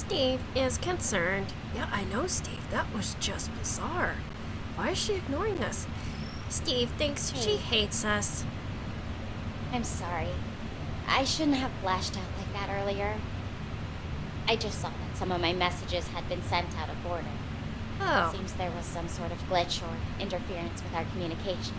Steve is concerned. Yeah, I know, Steve. That was just bizarre. Why is she ignoring us? Steve thinks she hates us. I'm sorry. I shouldn't have flashed out like that earlier. I just saw that some of my messages had been sent out of order. Oh. Seems there was some sort of glitch or interference with our communication.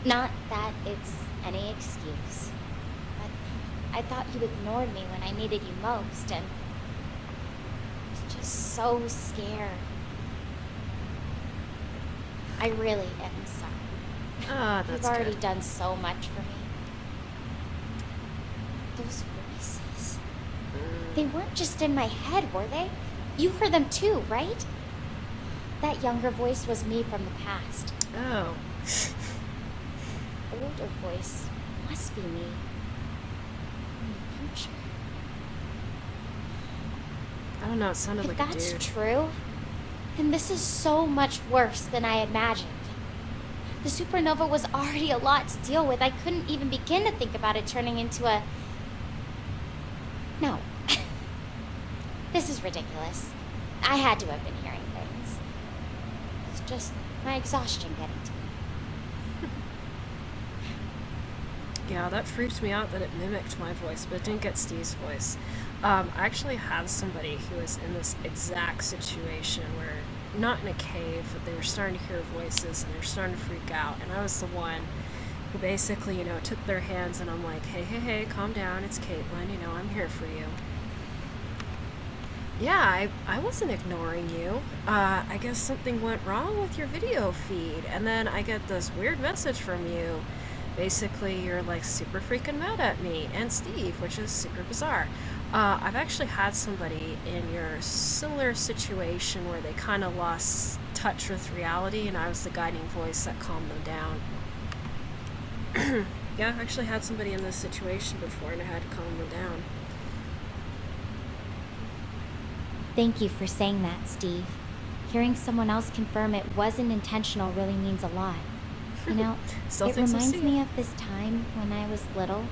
Not that it's any excuse, but I thought you ignored me when I needed you most, and I was just so scared. I really am sorry. Ah, that's You've already good. done so much for me. Those voices. They weren't just in my head, were they? You heard them too, right? That younger voice was me from the past. Oh. Older voice must be me in the future. I don't know, it sounded If like a that's dude. true, then this is so much worse than I imagined. The supernova was already a lot to deal with. I couldn't even begin to think about it turning into a... No. This is ridiculous. I had to have been hearing things. It's just my exhaustion getting to me. Yeah, that freaked me out that it mimicked my voice, but it didn't get Steve's voice. I actually had somebody who was in this exact situation where, not in a cave, but they were starting to hear voices and they're starting to freak out. And I was the one who basically, took their hands and I'm like, hey, calm down, it's Caitlin, I'm here for you. Yeah, I wasn't ignoring you. I guess something went wrong with your video feed, and then I get this weird message from you. Basically, you're like super freaking mad at me and Steve, which is super bizarre. I've actually had somebody in your similar situation where they kind of lost touch with reality, and I was the guiding voice that calmed them down. Yeah, I've actually had somebody in this situation before, and I had to calm them down. Thank you for saying that, Steve. Hearing someone else confirm it wasn't intentional really means a lot. Still It thinks I'm reminds Steve. me of this time when I was little.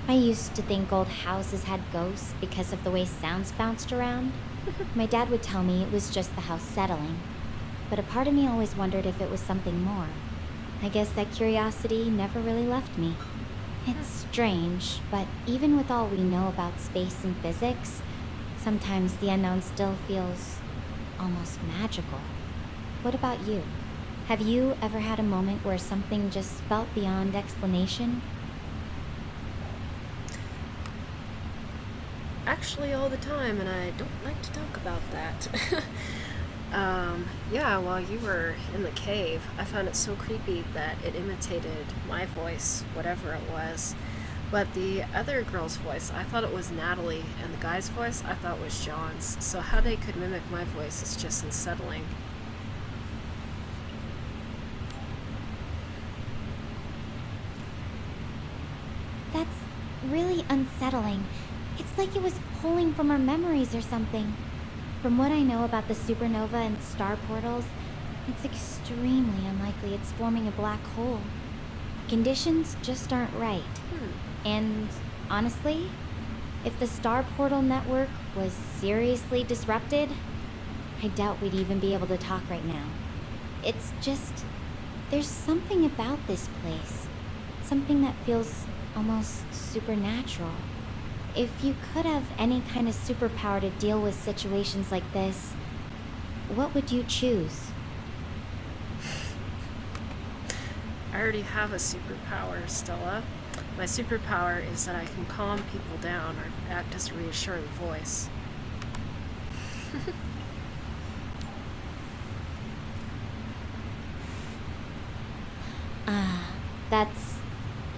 I used to think old houses had ghosts because of the way sounds bounced around. My dad would tell me it was just the house settling, but a part of me always wondered if it was something more. I guess that curiosity never really left me. It's strange, but even with all we know about space and physics, sometimes the unknown still feels almost magical. What about you? Have you ever had a moment where something just felt beyond explanation? Actually, all the time, and I don't like to talk about that. Yeah, while you were in the cave, I found it so creepy that it imitated my voice, whatever it was. But the other girl's voice, I thought it was Natalie, and the guy's voice, I thought was John's. So how they could mimic my voice is just unsettling. That's really unsettling. It's like it was pulling from our memories or something. From what I know about the supernova and star portals, it's extremely unlikely it's forming a black hole. The conditions just aren't right. And honestly, if the star portal network was seriously disrupted, I doubt we'd even be able to talk right now. It's just, there's something about this place. Something that feels almost supernatural. If you could have any kind of superpower to deal with situations like this, what would you choose? I already have a superpower, Stella. My superpower is that I can calm people down or act as a reassuring voice. That's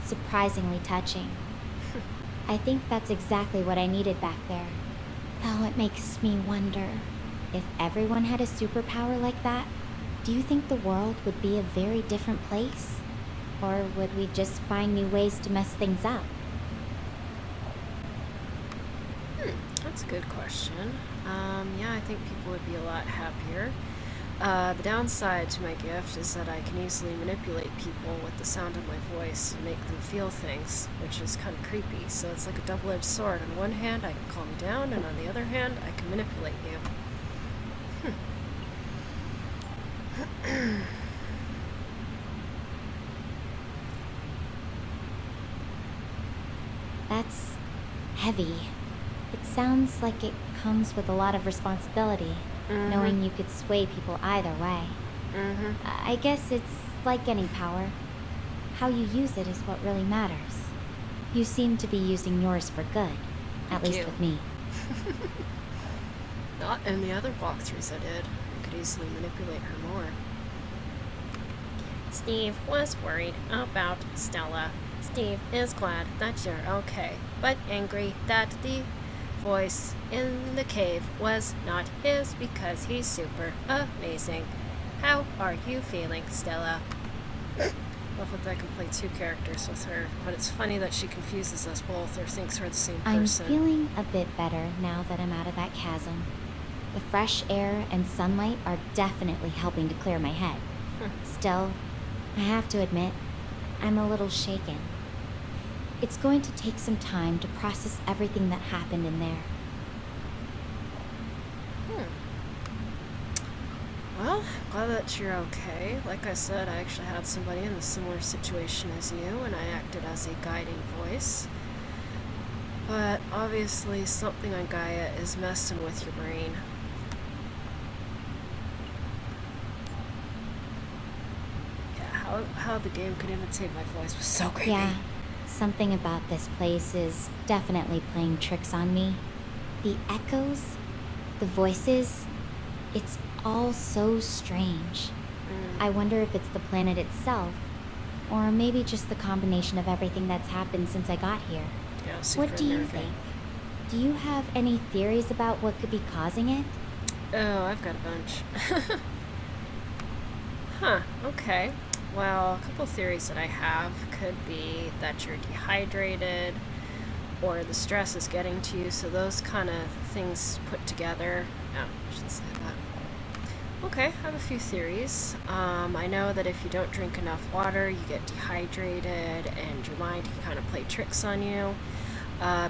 surprisingly touching. I think that's exactly what I needed back there. Though it makes me wonder, if everyone had a superpower like that, do you think the world would be a very different place? Or would we just find new ways to mess things up? That's a good question. Yeah, I think people would be a lot happier. The downside to my gift is that I can easily manipulate people with the sound of my voice and make them feel things, which is kind of creepy. So it's like a double-edged sword. On one hand, I can calm you down, and on the other hand, I can manipulate you. That's heavy. It sounds like it comes with a lot of responsibility, knowing you could sway people either way. I guess it's like any power. How you use it is what really matters. You seem to be using yours for good, at least with me. Not in the other walkthroughs I did. I could easily manipulate her more. Steve was worried about Stella. Steve is glad that you're okay, but angry that the voice in the cave was not his because he's super amazing. How are you feeling, Stella? Love that I can play two characters with her, but it's funny that she confuses us both or thinks we're the same person. I'm feeling a bit better now that I'm out of that chasm. The fresh air and sunlight are definitely helping to clear my head. Still, I have to admit, I'm a little shaken. It's going to take some time to process everything that happened in there. Well, glad that you're okay. Like I said, I actually had somebody in a similar situation as you, and I acted as a guiding voice. But obviously, something on Gaia is messing with your brain. Yeah, how the game could imitate my voice was so creepy. Yeah, something about this place is definitely playing tricks on me. The echoes, the voices, it's all so strange. I wonder if it's the planet itself, or maybe just the combination of everything that's happened since I got here. Yeah, super What do you unnerving. think? Do you have any theories about what could be causing it? Oh, I've got a bunch. Huh, okay. Well, a couple theories that I have could be that you're dehydrated, or the stress is getting to you, so those kind of things put together. Oh, I shouldn't say that. Okay, I have a few theories. I know that if you don't drink enough water, you get dehydrated, and your mind can kind of play tricks on you.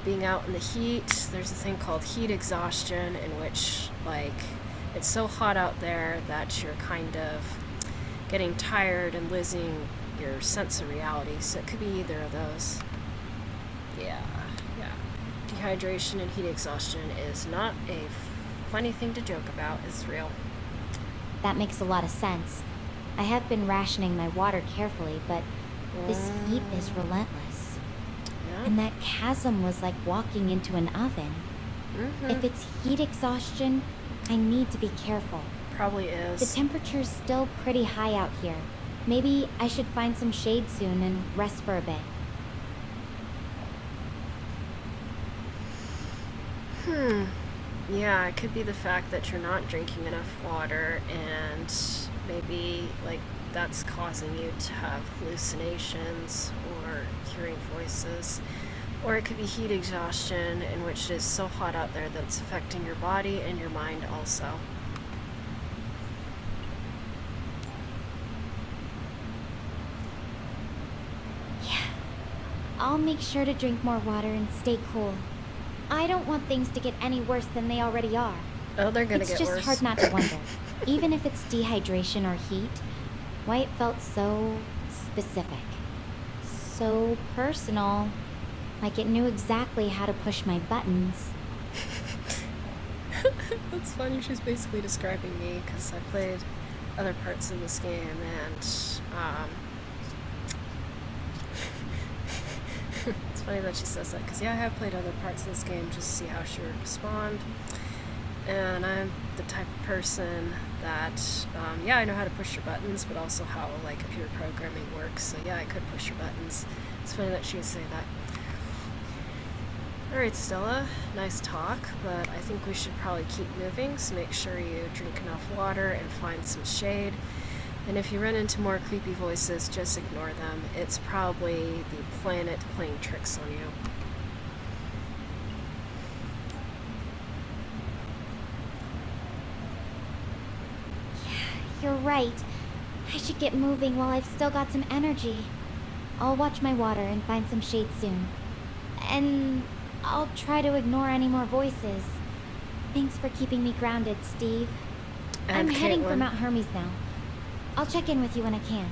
Being out in the heat, there's a thing called heat exhaustion, in which, like, it's so hot out there that you're kind of getting tired and losing your sense of reality, so it could be either of those. Yeah. Dehydration and heat exhaustion is not a funny thing to joke about, it's real. That makes a lot of sense. I have been rationing my water carefully, but this heat is relentless. Yeah. And that chasm was like walking into an oven. If it's heat exhaustion, I need to be careful. Probably is. The temperature's still pretty high out here. Maybe I should find some shade soon and rest for a bit. Yeah, it could be the fact that you're not drinking enough water, and maybe, like, that's causing you to have hallucinations or hearing voices. Or it could be heat exhaustion, in which it is so hot out there that it's affecting your body and your mind also. I'll make sure to drink more water and stay cool. I don't want things to get any worse than they already are. Oh, they're gonna get worse. It's just hard not to wonder, even if it's dehydration or heat, why it felt so specific, so personal, like it knew exactly how to push my buttons. That's funny, she's basically describing me, because I played other parts in this game, and it's funny that she says that, because yeah, I have played other parts of this game just to see how she would respond. And I'm the type of person that, yeah, I know how to push your buttons, but also how, like, computer programming works. So yeah, I could push your buttons. It's funny that she would say that. Alright, Stella, nice talk, but I think we should probably keep moving, so make sure you drink enough water and find some shade. And if you run into more creepy voices, just ignore them. It's probably the planet playing tricks on you. You're right. I should get moving while I've still got some energy. I'll watch my water and find some shade soon. And I'll try to ignore any more voices. Thanks for keeping me grounded, Steve. And I'm heading for Caitlin. Mount Hermes now. I'll check in with you when I can.